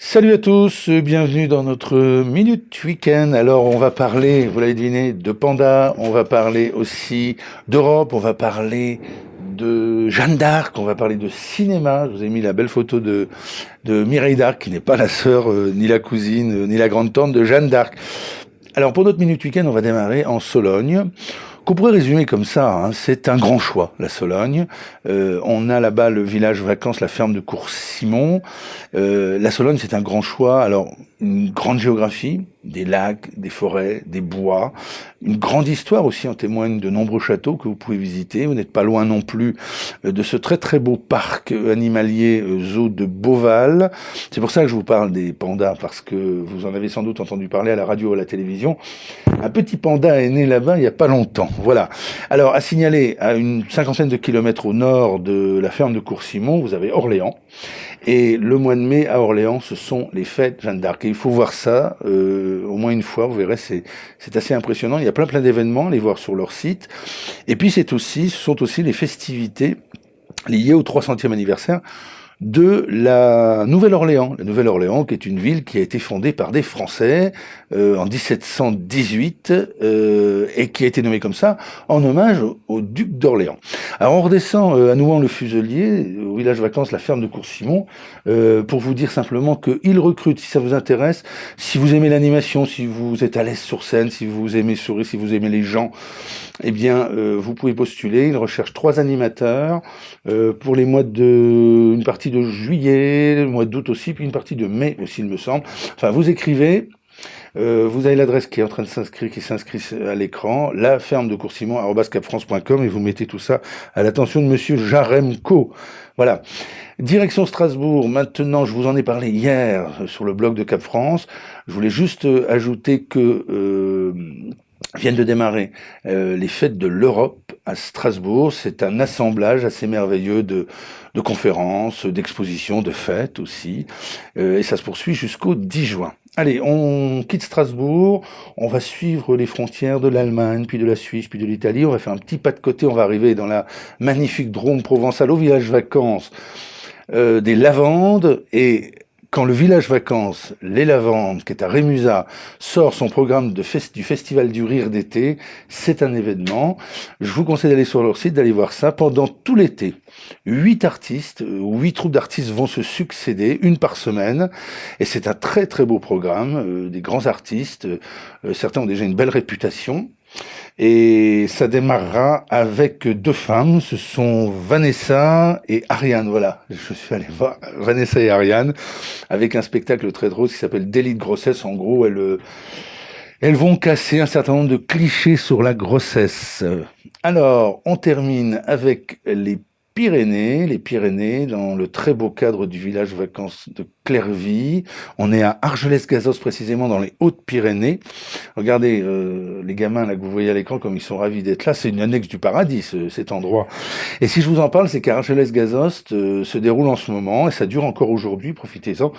Salut à tous, bienvenue dans notre Minute Week-end. Alors on va parler, vous l'avez deviné, de Panda, on va parler aussi d'Europe, on va parler de Jeanne d'Arc, on va parler de cinéma. Je vous ai mis la belle photo de Mireille d'Arc, qui n'est pas la sœur, ni la cousine, ni la grande-tante de Jeanne d'Arc. Alors pour notre Minute Week-end, on va démarrer en Sologne, qu'on pourrait résumer comme ça, hein, c'est un grand choix, la Sologne. On a là-bas le village vacances, la ferme de Cours-Simon. La Sologne, c'est un grand choix. Alors, une grande géographie, des lacs, des forêts, des bois, une grande histoire aussi, en témoignent de nombreux châteaux que vous pouvez visiter. Vous n'êtes pas loin non plus de ce très très beau parc animalier zoo de Beauval. C'est pour ça que je vous parle des pandas, parce que vous en avez sans doute entendu parler à la radio ou à la télévision. Un petit panda est né là-bas il n'y a pas longtemps. Voilà. Alors, à signaler, à une cinquantaine de kilomètres au nord de la ferme de Cours-Simon, vous avez Orléans. Et le mois de mai, à Orléans, ce sont les fêtes Jeanne d'Arc. Et il faut voir ça au moins une fois, vous verrez, c'est assez impressionnant. Il y a plein d'événements, allez voir sur leur site. Et puis, ce sont aussi les festivités liées au 300e anniversaire de la Nouvelle-Orléans. La Nouvelle-Orléans, qui est une ville qui a été fondée par des Français en 1718 et qui a été nommée comme ça en hommage au duc d'Orléans. Alors on redescend à Nouan-le-Fuselier, au village vacances, la ferme de Cours-Simon, pour vous dire simplement qu'ils recrutent, si ça vous intéresse, si vous aimez l'animation, si vous êtes à l'aise sur scène, si vous aimez sourire, si vous aimez les gens, eh bien vous pouvez postuler. Ils recherchent 3 animateurs pour les mois de... une partie de juillet, le mois d'août aussi, puis une partie de mai aussi, il me semble. Enfin, vous écrivez, vous avez l'adresse qui est en train de s'inscrire, qui s'inscrit à l'écran, la ferme de Coursimon@capfrance.com, et vous mettez tout ça à l'attention de monsieur Jaremco. Voilà. Direction Strasbourg, maintenant, je vous en ai parlé hier sur le blog de Cap France. Je voulais juste ajouter que viennent de démarrer les fêtes de l'Europe à Strasbourg. C'est un assemblage assez merveilleux de conférences, d'expositions, de fêtes aussi. Et ça se poursuit jusqu'au 10 juin. Allez, on quitte Strasbourg, on va suivre les frontières de l'Allemagne, puis de la Suisse, puis de l'Italie. On va faire un petit pas de côté, on va arriver dans la magnifique Drôme provençale, au village vacances des Lavandes. Et quand le village vacances Les Lavandes, qui est à Rémusat, sort son programme du Festival du Rire d'été, c'est un événement. Je vous conseille d'aller sur leur site, d'aller voir ça pendant tout l'été. 8 artistes, 8 troupes d'artistes vont se succéder, une par semaine, et c'est un très très beau programme, des grands artistes, certains ont déjà une belle réputation. Et ça démarrera avec 2 femmes, ce sont Vanessa et Ariane, voilà, je suis allé voir Vanessa et Ariane, avec un spectacle très drôle qui s'appelle Délit de grossesse. En gros, elles vont casser un certain nombre de clichés sur la grossesse. Alors, on termine avec les Pyrénées, dans le très beau cadre du village vacances de Clervy. On est à Argelès-Gazost, précisément dans les Hautes-Pyrénées. Regardez, les gamins là que vous voyez à l'écran, comme ils sont ravis d'être là. C'est une annexe du paradis, cet endroit. Et si je vous en parle, c'est qu'à Argelès-Gazost se déroule en ce moment, et ça dure encore aujourd'hui, profitez-en,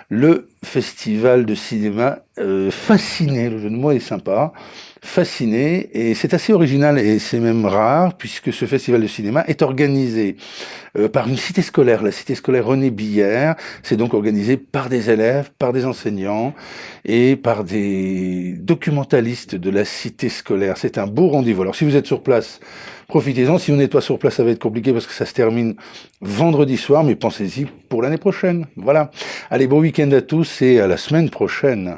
le festival de cinéma Fasciné. Le jeu de mots est sympa. Fasciné, et c'est assez original et c'est même rare, puisque ce festival de cinéma est organisé par une cité scolaire, la cité scolaire René Billère. C'est donc organisé par des élèves, par des enseignants et par des documentalistes de la cité scolaire. C'est un beau rendez-vous. Alors si vous êtes sur place, profitez-en. Si vous n'êtes pas sur place, ça va être compliqué parce que ça se termine vendredi soir, mais pensez-y pour l'année prochaine. Voilà. Allez, bon week-end à tous et à la semaine prochaine.